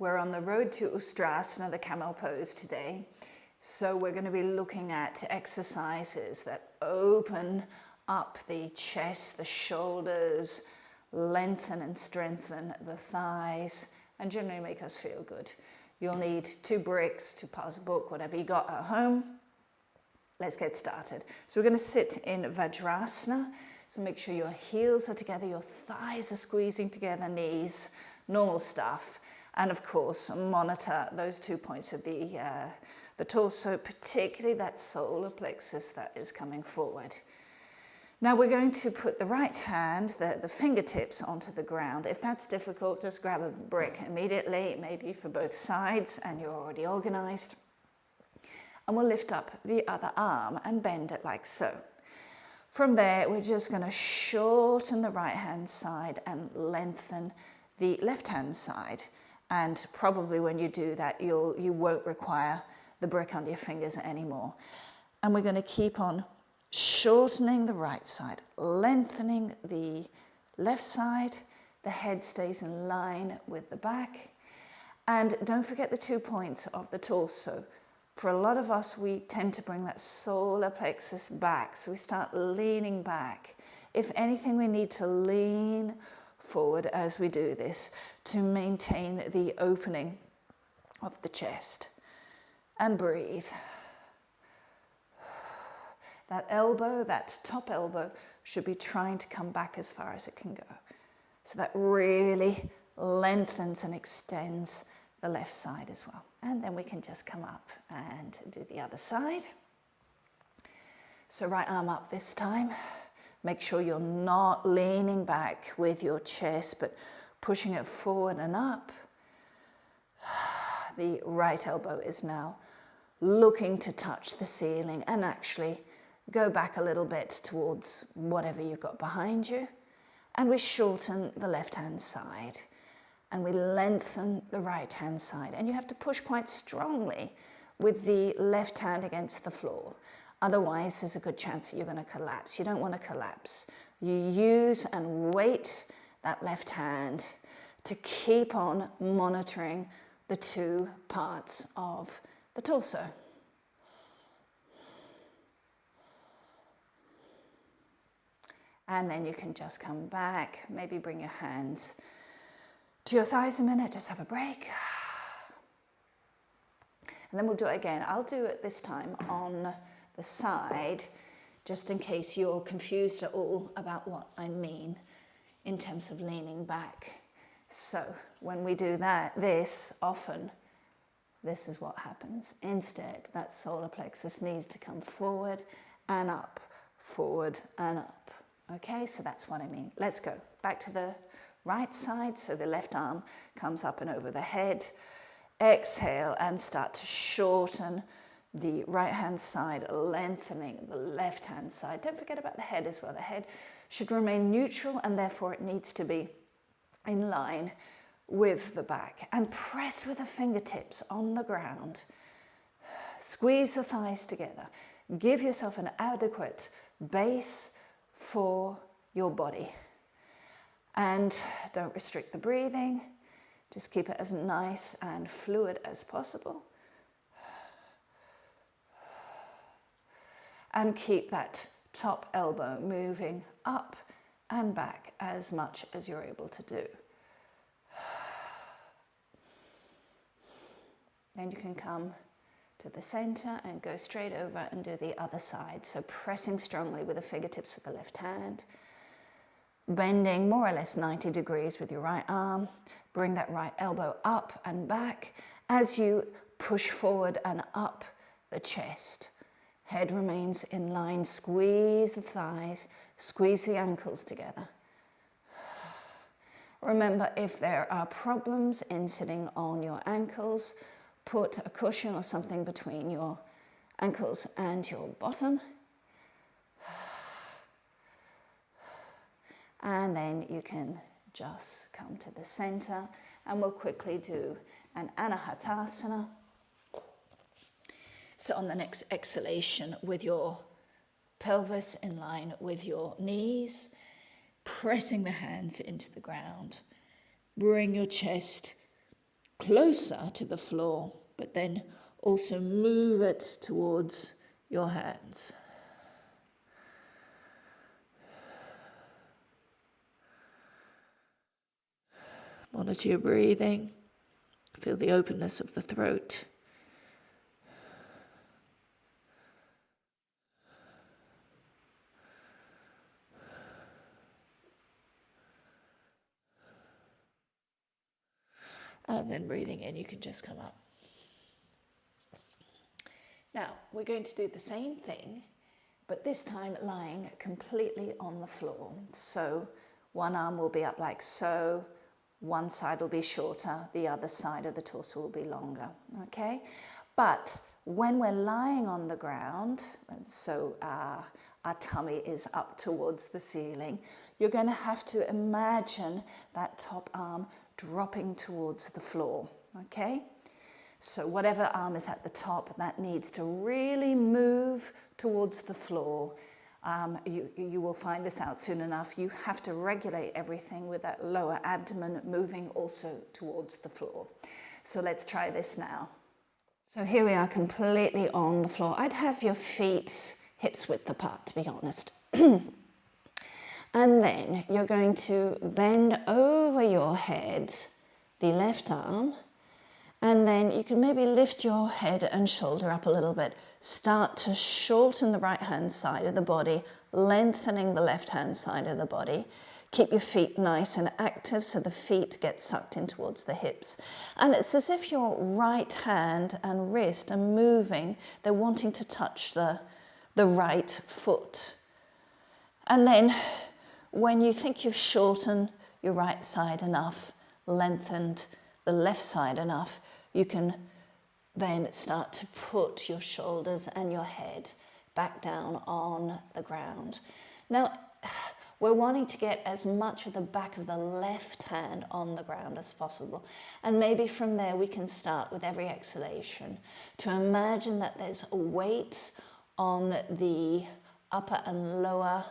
We're on the road to Ustrasana, the camel pose today. So we're going to be looking at exercises that open up the chest, the shoulders, lengthen and strengthen the thighs, and generally make us feel good. You'll need 2 bricks, 2 piles of book, whatever you got at home. Let's get started. So we're going to sit in Vajrasana. So make sure your heels are together, your thighs are squeezing together, knees, normal stuff. And of course, monitor those 2 points of the torso, particularly that solar plexus that is coming forward. Now we're going to put the right hand, the fingertips onto the ground. If that's difficult, just grab a brick immediately, maybe for both sides, and you're already organized. And we'll lift up the other arm and bend it like so. From there, we're just going to shorten the right hand side and lengthen the left hand side. And probably when you do that, you won't require the brick under your fingers anymore. And we're going to keep on shortening the right side, lengthening the left side. The head stays in line with the back. And don't forget the 2 points of the torso. For a lot of us, we tend to bring that solar plexus back. So we start leaning back. If anything, we need to lean forward as we do this to maintain the opening of the chest. And breathe. That elbow, that top elbow, should be trying to come back as far as it can go. So that really lengthens and extends the left side as well. And then we can just come up and do the other side. So right arm up this time. Make sure you're not leaning back with your chest, but pushing it forward and up. The right elbow is now looking to touch the ceiling and actually go back a little bit towards whatever you've got behind you. And we shorten the left hand side. And we lengthen the right hand side. And you have to push quite strongly with the left hand against the floor. Otherwise, there's a good chance that you're going to collapse. You don't want to collapse. You use and weight that left hand to keep on monitoring the 2 parts of the torso. And then you can just come back, maybe bring your hands to your thighs a minute, just have a break. And then we'll do it again. I'll do it this time on the side, just in case you're confused at all about what I mean in terms of leaning back. So when we do this often, this is what happens. Instead, that solar plexus needs to come forward and up, forward and up. Okay, so that's what I mean. Let's go back to the right side, so the left arm comes up and over the head. Exhale and start to shorten the right hand side, lengthening the left hand side. Don't forget about the head as well. The head should remain neutral and therefore it needs to be in line with the back. And press with the fingertips on the ground. Squeeze the thighs together. Give yourself an adequate base for your body. And don't restrict the breathing. Just keep it as nice and fluid as possible. And keep that top elbow moving up and back as much as you're able to do. Then you can come to the center and go straight over and do the other side. So pressing strongly with the fingertips of the left hand. Bending more or less 90 degrees with your right arm. Bring that right elbow up and back as you push forward and up the chest. Head remains in line. Squeeze the thighs, squeeze the ankles together. Remember, if there are problems in sitting on your ankles, put a cushion or something between your ankles and your bottom. And then you can just come to the center and we'll quickly do an Anahatasana. So on the next exhalation, with your pelvis in line with your knees, pressing the hands into the ground, bring your chest closer to the floor, but then also move it towards your hands. Monitor your breathing. Feel the openness of the throat. And then breathing in, you can just come up. Now, we're going to do the same thing, but this time lying completely on the floor. So one arm will be up like so, one side will be shorter, the other side of the torso will be longer, okay? But when we're lying on the ground, so our tummy is up towards the ceiling, you're going to have to imagine that top arm dropping towards the floor, okay? So whatever arm is at the top, that needs to really move towards the floor. You will find this out soon enough. You have to regulate everything with that lower abdomen moving also towards the floor. So let's try this now. So here we are completely on the floor. I'd have your feet hips width apart, to be honest. And then you're going to bend over your head, the left arm, and then you can maybe lift your head and shoulder up a little bit. Start to shorten the right hand side of the body, lengthening the left hand side of the body. Keep your feet nice and active so the feet get sucked in towards the hips. And it's as if your right hand and wrist are moving. They're wanting to touch the right foot. And then when you think you've shortened your right side enough, lengthened the left side enough, you can then start to put your shoulders and your head back down on the ground. Now, we're wanting to get as much of the back of the left hand on the ground as possible. And maybe from there we can start with every exhalation to imagine that there's a weight on the upper and lower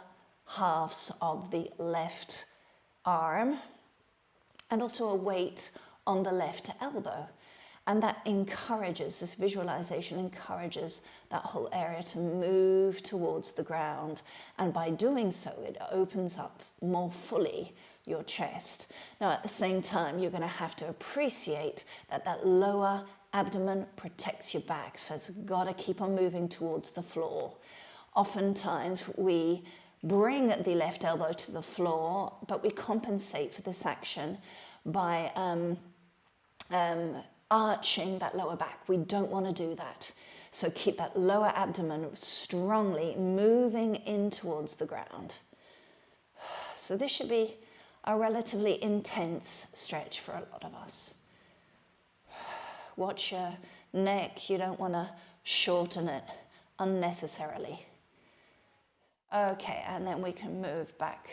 halves of the left arm, and also a weight on the left elbow. And that encourages, this visualization encourages that whole area to move towards the ground. And by doing so, it opens up more fully your chest. Now, at the same time, you're going to have to appreciate that that lower abdomen protects your back. So it's got to keep on moving towards the floor. Oftentimes, we bring the left elbow to the floor, but we compensate for this action by arching that lower back. We don't want to do that. So keep that lower abdomen strongly moving in towards the ground. So this should be a relatively intense stretch for a lot of us. Watch your neck. You don't want to shorten it unnecessarily. Okay, and then we can move back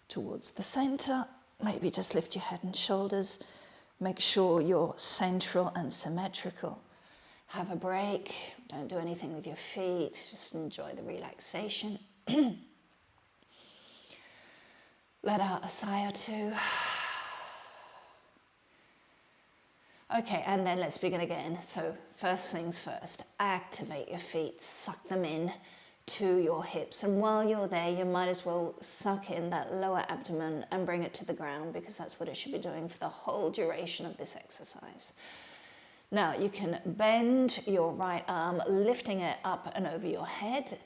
towards the center. Maybe just lift your head and shoulders. Make sure you're central and symmetrical. Have a break. Don't do anything with your feet. Just enjoy the relaxation. Let out a sigh or two. Okay, and then let's begin again. So first things first, activate your feet, suck them in to your hips. And while you're there, you might as well suck in that lower abdomen and bring it to the ground, because that's what it should be doing for the whole duration of this exercise. Now, you can bend your right arm, lifting it up and over your head.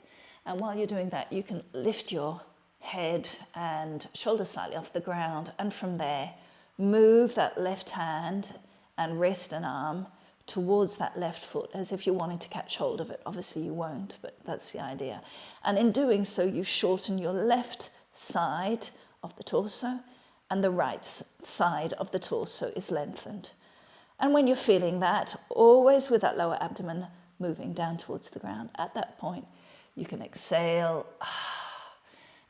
And while you're doing that, you can lift your head and shoulders slightly off the ground. And from there, move that left hand and wrist and arm towards that left foot, as if you're wanting to catch hold of it. Obviously you won't, but that's the idea. And in doing so, you shorten your left side of the torso, and the right side of the torso is lengthened. And when you're feeling that, always with that lower abdomen moving down towards the ground, at that point, you can exhale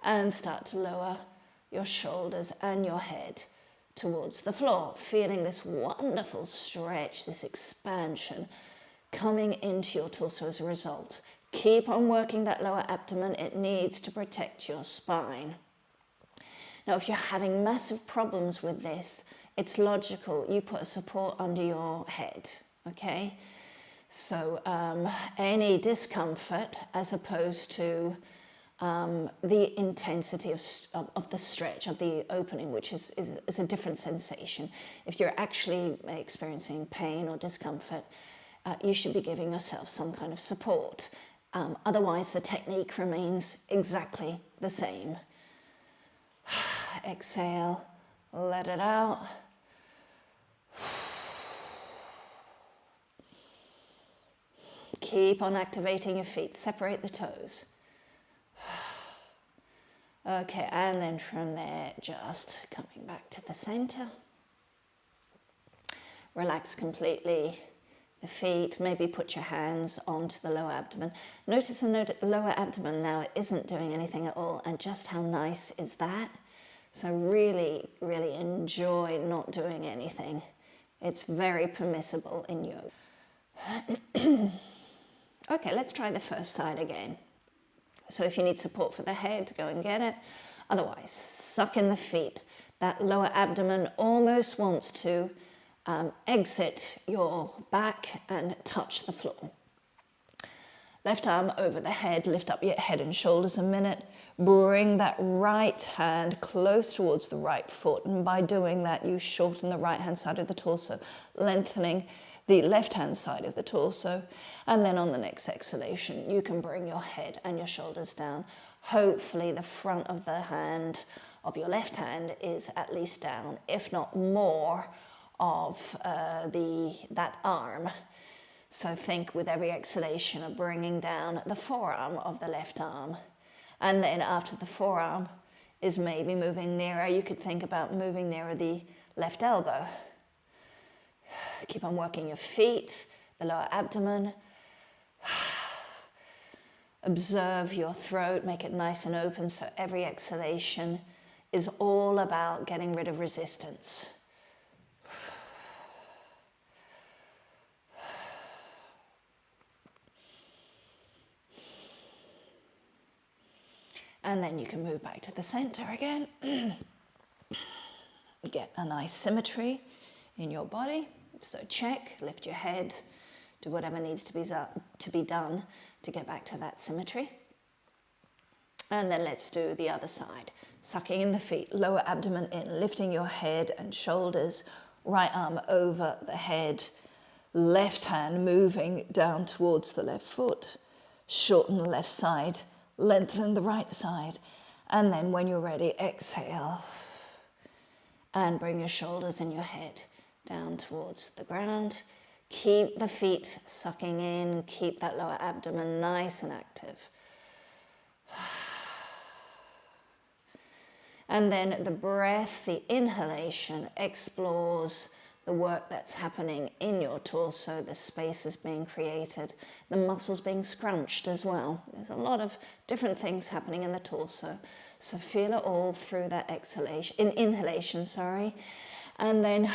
and start to lower your shoulders and your head towards the floor, feeling this wonderful stretch, this expansion coming into your torso as a result. Keep on working that lower abdomen. It needs to protect your spine. Now, if you're having massive problems with this, it's logical you put a support under your head, okay? So any discomfort as opposed to the intensity of the stretch, of the opening, which is a different sensation. If you're actually experiencing pain or discomfort, you should be giving yourself some kind of support. Otherwise, the technique remains exactly the same. Exhale, let it out. Keep on activating your feet. Separate the toes. Okay, and then from there, just coming back to the center. Relax completely the feet. Maybe put your hands onto the lower abdomen. Notice the lower abdomen now, it isn't doing anything at all, and just how nice is that? So really, really enjoy not doing anything. It's very permissible in yoga. Okay, let's try the first side again. So if you need support for the head, go and get it. Otherwise, suck in the feet. That lower abdomen almost wants to exit your back and touch the floor. Left arm over the head, lift up your head and shoulders a minute. Bring that right hand close towards the right foot. And by doing that, you shorten the right hand side of the torso, lengthening the left-hand side of the torso, and then on the next exhalation, you can bring your head and your shoulders down. Hopefully the front of the hand, of your left hand, is at least down, if not more of that arm. So think with every exhalation of bringing down the forearm of the left arm. And then after the forearm is maybe moving nearer, you could think about moving nearer the left elbow. Keep on working your feet, the lower abdomen. Observe your throat, make it nice and open, so every exhalation is all about getting rid of resistance. And then you can move back to the center again. Get a nice symmetry in your body. So check, lift your head, do whatever needs to be done to get back to that symmetry. And then let's do the other side. Sucking in the feet, lower abdomen in, lifting your head and shoulders, right arm over the head, left hand moving down towards the left foot, shorten the left side, lengthen the right side, and then when you're ready, exhale and bring your shoulders and your head down towards the ground. Keep the feet sucking in, keep that lower abdomen nice and active. And then the breath, the inhalation, explores the work that's happening in your torso, the space is being created, the muscles being scrunched as well. There's a lot of different things happening in the torso. So feel it all through that inhalation, and then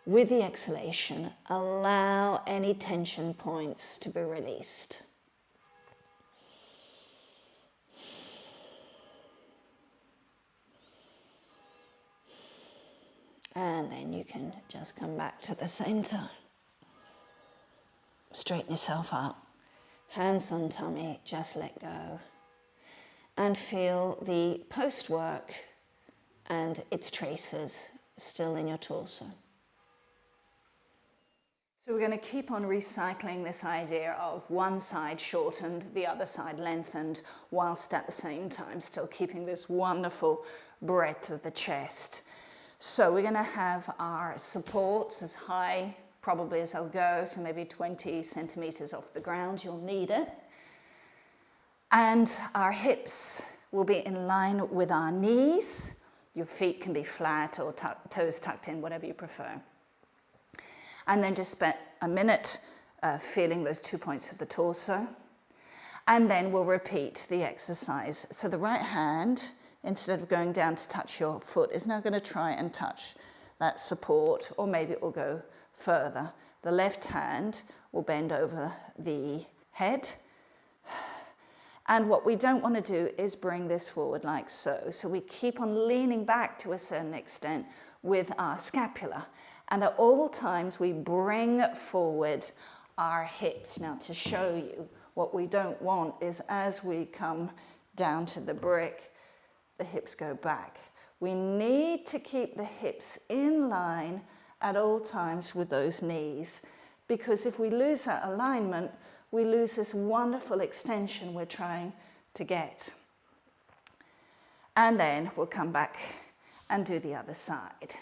with the exhalation, allow any tension points to be released. And then you can just come back to the center. Straighten yourself up. Hands on tummy, just let go. And feel the post-work and its traces still in your torso. So we're going to keep on recycling this idea of one side shortened, the other side lengthened, whilst at the same time still keeping this wonderful breadth of the chest. So we're going to have our supports as high probably as I'll go, so maybe 20 centimeters off the ground, you'll need it. And our hips will be in line with our knees. Your feet can be flat or toes tucked in, whatever you prefer. And then just spend a minute feeling those 2 points of the torso. And then we'll repeat the exercise. So the right hand, instead of going down to touch your foot, is now going to try and touch that support, or maybe it will go further. The left hand will bend over the head. And what we don't want to do is bring this forward like so. So we keep on leaning back to a certain extent with our scapula. And at all times we bring forward our hips. Now, to show you, what we don't want is as we come down to the brick, the hips go back. We need to keep the hips in line at all times with those knees, because if we lose that alignment, we lose this wonderful extension we're trying to get. And then we'll come back and do the other side.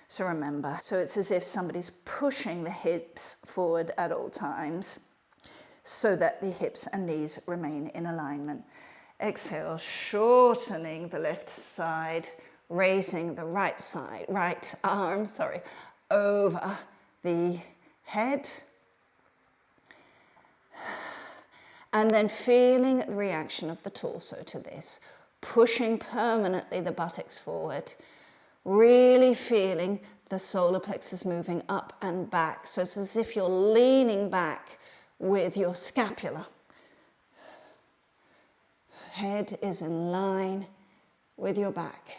So remember, so it's as if somebody's pushing the hips forward at all times so that the hips and knees remain in alignment. Exhale, shortening the left side, raising the right arm, over the head. And then feeling the reaction of the torso to this, pushing permanently the buttocks forward, really feeling the solar plexus moving up and back. So it's as if you're leaning back with your scapula. Head is in line with your back.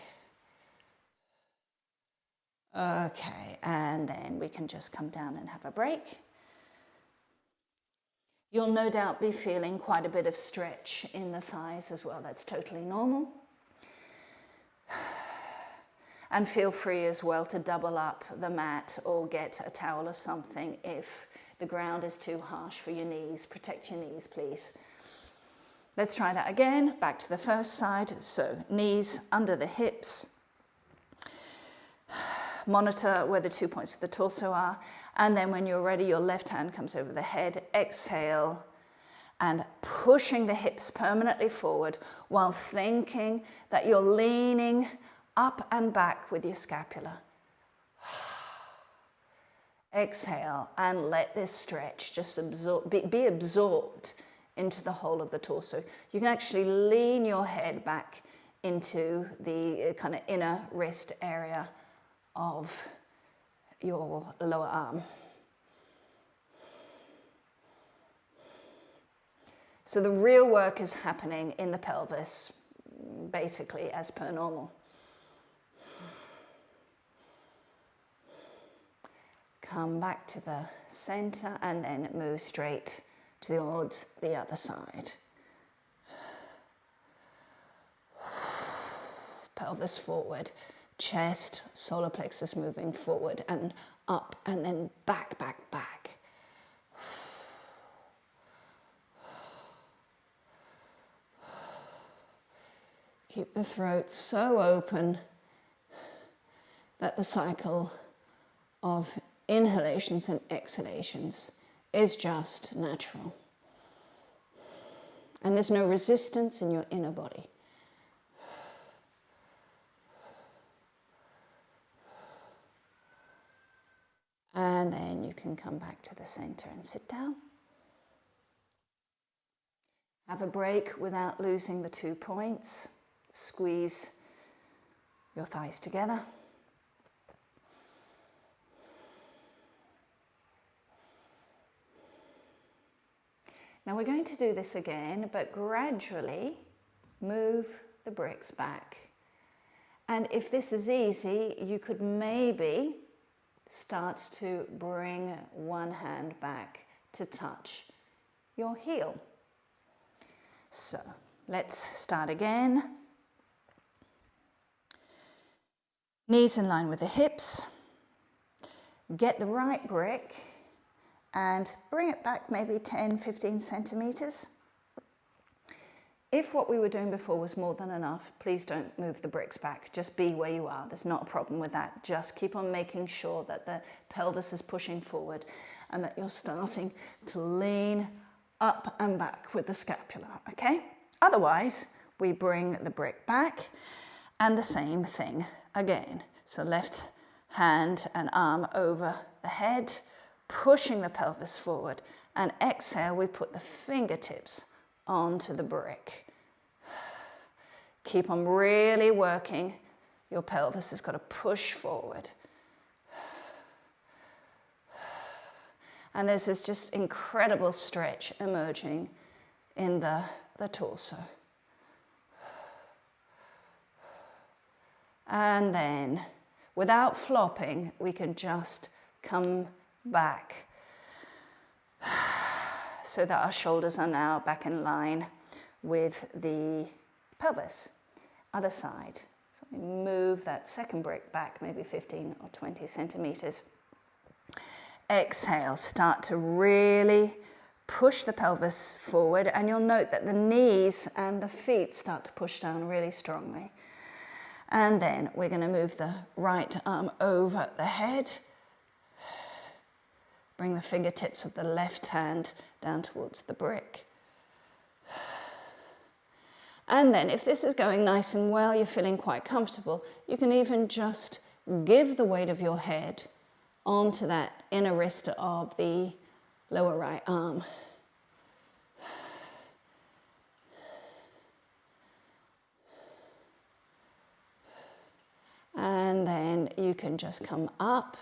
Okay, and then we can just come down and have a break. You'll no doubt be feeling quite a bit of stretch in the thighs as well. That's totally normal. And feel free as well to double up the mat or get a towel or something if the ground is too harsh for your knees. Protect your knees, please. Let's try that again. Back to the first side. So knees under the hips. Monitor where the 2 points of the torso are. And then when you're ready, your left hand comes over the head. Exhale. And pushing the hips permanently forward while thinking that you're leaning up and back with your scapula. Exhale and let this stretch just be absorbed into the whole of the torso. You can actually lean your head back into the kind of inner wrist area of your lower arm. So the real work is happening in the pelvis, basically as per normal. Come back to the center and then move straight towards the other side. Pelvis forward, chest, solar plexus moving forward and up and then back, back, back. Keep the throat so open that the cycle of inhalations and exhalations is just natural. And there's no resistance in your inner body. And then you can come back to the center and sit down. Have a break without losing the 2 points. Squeeze your thighs together. Now we're going to do this again, but gradually move the bricks back. And if this is easy, you could maybe start to bring one hand back to touch your heel. So let's start again. Knees in line with the hips. Get the right brick and bring it back maybe 10, 15 centimeters. If what we were doing before was more than enough, please don't move the bricks back. Just be where you are. There's not a problem with that. Just keep on making sure that the pelvis is pushing forward and that you're starting to lean up and back with the scapula, okay? Otherwise, we bring the brick back and the same thing again. So left hand and arm over the head, pushing the pelvis forward, and exhale, we put the fingertips onto the brick. Keep on really working. Your pelvis has got to push forward. And there's this just incredible stretch emerging in the torso. And then, without flopping, we can just come back so that our shoulders are now back in line with the pelvis. Other side. So we move that second brick back maybe 15 or 20 centimeters. Exhale, start to really push the pelvis forward, and you'll note that the knees and the feet start to push down really strongly. And then we're going to move the right arm over the head. Bring the fingertips of the left hand down towards the brick. And then if this is going nice and well, you're feeling quite comfortable, you can even just give the weight of your head onto that inner wrist of the lower right arm. And then you can just come up,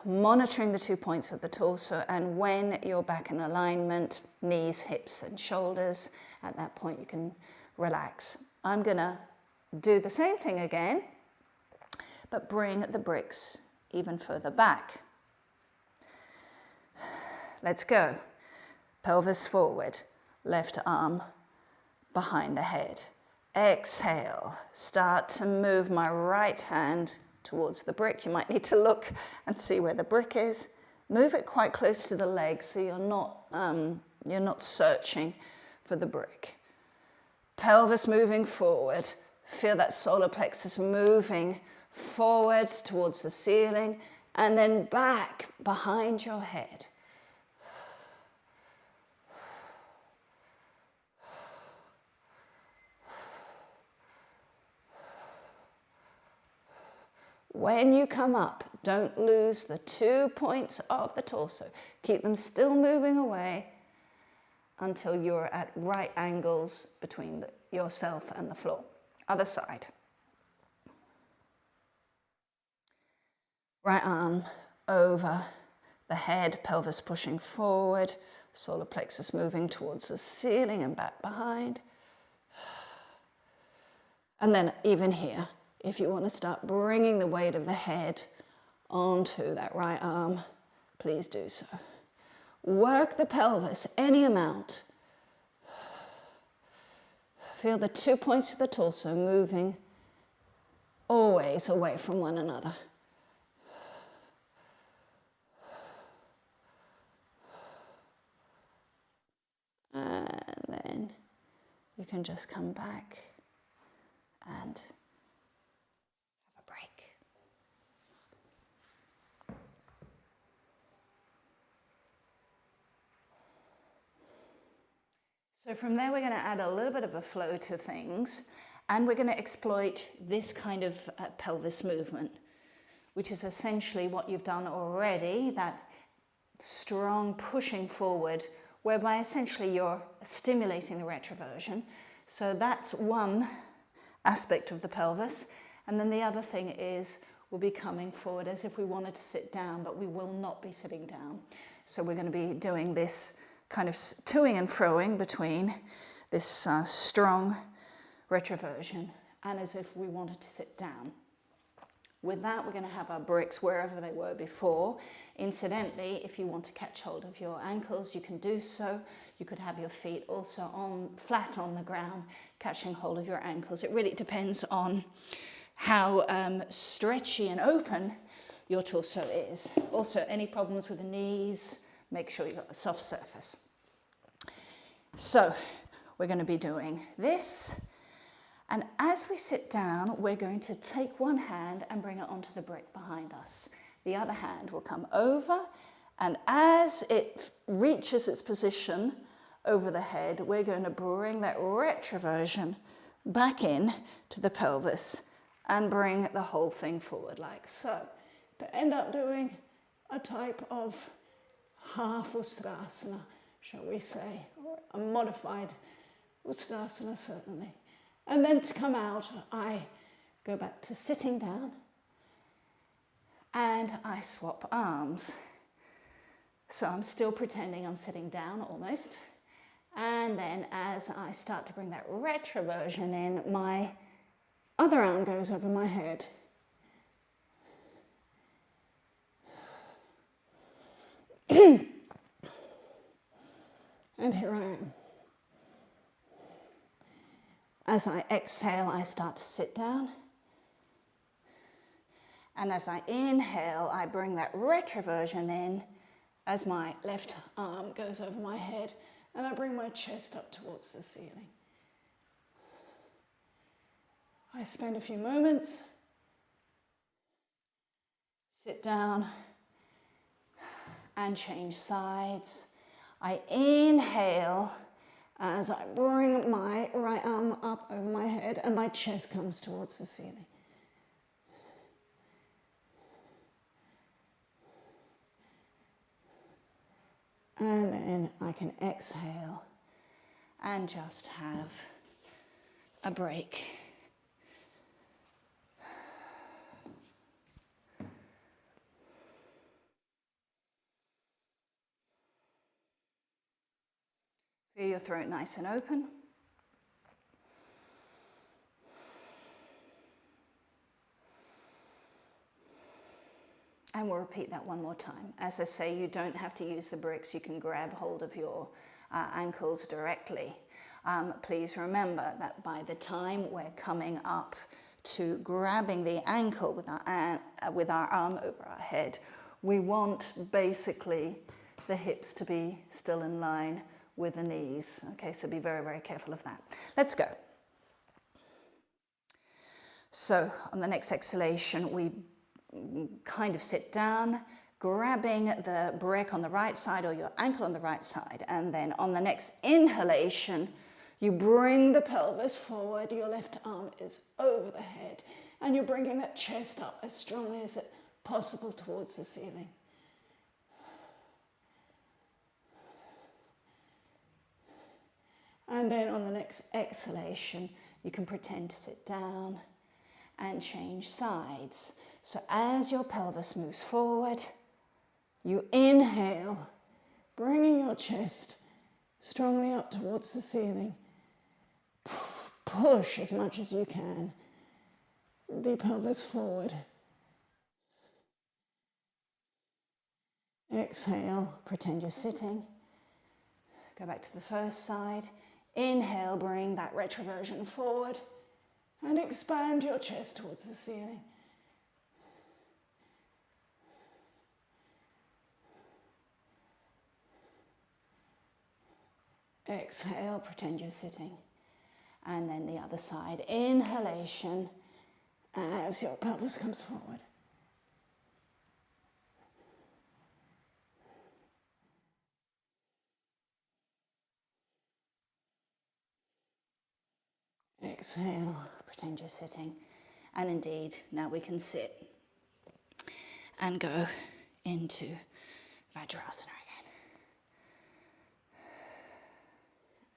monitoring the 2 points of the torso, and when you're back in alignment, knees, hips and shoulders, at that point you can relax. I'm gonna do the same thing again, but bring the bricks even further back. Let's go. Pelvis forward, left arm behind the head. Exhale, start to move my right hand towards the brick. You might need to look and see where the brick is. Move it quite close to the leg so you're not searching for the brick. Pelvis moving forward. Feel that solar plexus moving forward towards the ceiling and then back behind your head. When you come up, don't lose the 2 points of the torso. Keep them still moving away until you're at right angles between yourself and the floor. Other side. Right arm over the head, pelvis pushing forward, solar plexus moving towards the ceiling and back behind. And then even here, if you want to start bringing the weight of the head onto that right arm, please do so. Work the pelvis any amount. Feel the 2 points of the torso moving always away from one another. And then you can just come back and have a break. So from there, we're going to add a little bit of a flow to things, and we're going to exploit this kind of pelvis movement, which is essentially what you've done already, that strong pushing forward, whereby essentially you're stimulating the retroversion. So that's one aspect of the pelvis. And then the other thing is we'll be coming forward as if we wanted to sit down, but we will not be sitting down. So we're going to be doing this kind of toing and froing between this strong retroversion and as if we wanted to sit down. With that, we're going to have our bricks wherever they were before. Incidentally, if you want to catch hold of your ankles, you can do so. You could have your feet also flat on the ground, catching hold of your ankles. It really depends on how stretchy and open your torso is. Also, any problems with the knees, make sure you've got a soft surface. So, we're going to be doing this. And as we sit down, we're going to take one hand and bring it onto the brick behind us. The other hand will come over, and as it reaches its position over the head, we're going to bring that retroversion back in to the pelvis and bring the whole thing forward like so. To end up doing a type of half Ustrasana, shall we say, or a modified Ustrasana certainly. And then to come out, I go back to sitting down and I swap arms. So I'm still pretending I'm sitting down almost. And then as I start to bring that retroversion in, my Other arm goes over my head. And here I am. As I exhale, I start to sit down. And as I inhale, I bring that retroversion in as my left arm goes over my head and I bring my chest up towards the ceiling. I spend a few moments, sit down and change sides. I inhale as I bring my right arm up over my head and my chest comes towards the ceiling. And then I can exhale and just have a break. Feel your throat nice and open. And we'll repeat that one more time. As I say, you don't have to use the bricks. You can grab hold of your ankles directly. Please remember that by the time we're coming up to grabbing the ankle with our arm over our head, we want basically the hips to be still in line with the knees. Okay, so be very, very careful of that. Let's go. So on the next exhalation, we kind of sit down, grabbing the brick on the right side or your ankle on the right side. And then on the next inhalation, you bring the pelvis forward, your left arm is over the head, and you're bringing that chest up as strongly as it possible towards the ceiling. And then on the next exhalation, you can pretend to sit down and change sides. So as your pelvis moves forward, you inhale, bringing your chest strongly up towards the ceiling. Push as much as you can the pelvis forward. Exhale, pretend you're sitting. Go back to the first side. Inhale, bring that retroversion forward and expand your chest towards the ceiling. Exhale, pretend you're sitting. And then the other side, inhalation as your pelvis comes forward. Exhale, pretend you're sitting. And indeed, now we can sit and go into Vajrasana again.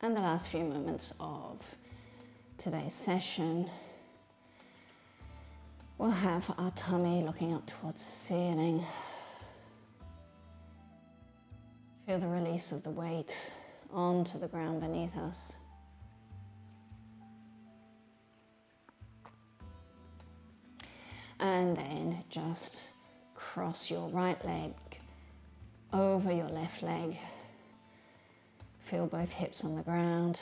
And the last few moments of today's session, we'll have our tummy looking up towards the ceiling. Feel the release of the weight onto the ground beneath us. And then just cross your right leg over your left leg. Feel both hips on the ground.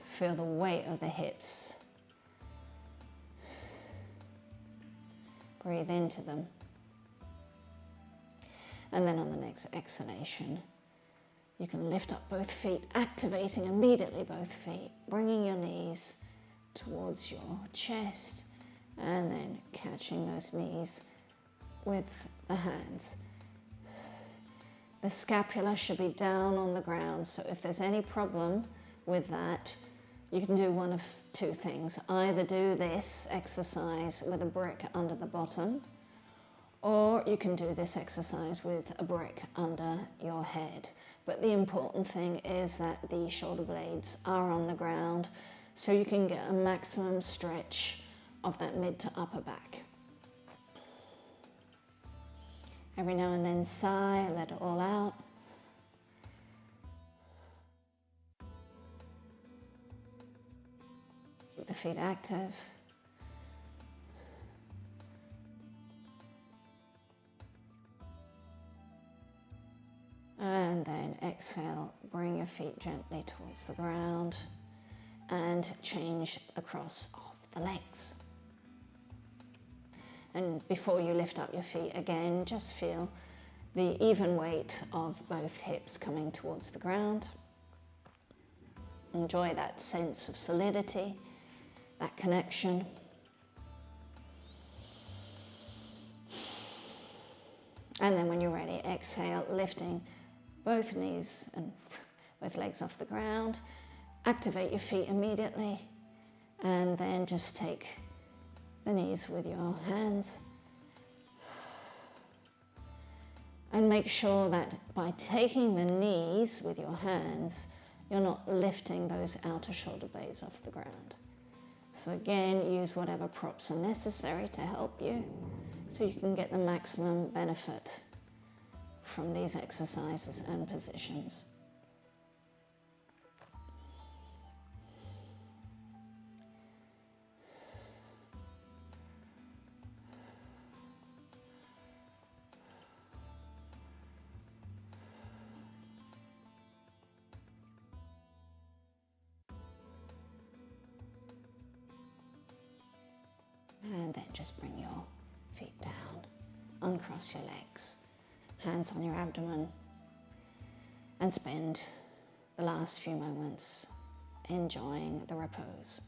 Feel the weight of the hips. Breathe into them. And then on the next exhalation, you can lift up both feet, activating immediately both feet, bringing your knees towards your chest and then catching those knees with the hands. The scapula should be down on the ground, so if there's any problem with that, you can do one of two things. Either do this exercise with a brick under the bottom, or you can do this exercise with a brick under your head. But the important thing is that the shoulder blades are on the ground, so you can get a maximum stretch of that mid to upper back. Every now and then sigh, let it all out. feet active. And then exhale, bring your feet gently towards the ground and change the cross of the legs. And before you lift up your feet again, just feel the even weight of both hips coming towards the ground. Enjoy that sense of solidity, that connection. And then when you're ready, exhale, lifting both knees and both legs off the ground. Activate your feet immediately, and then just take the knees with your hands. And make sure that by taking the knees with your hands, you're not lifting those outer shoulder blades off the ground. So again, use whatever props are necessary to help you so you can get the maximum benefit from these exercises and positions. And then just bring your feet down, uncross your legs, hands on your abdomen, and spend the last few moments enjoying the repose.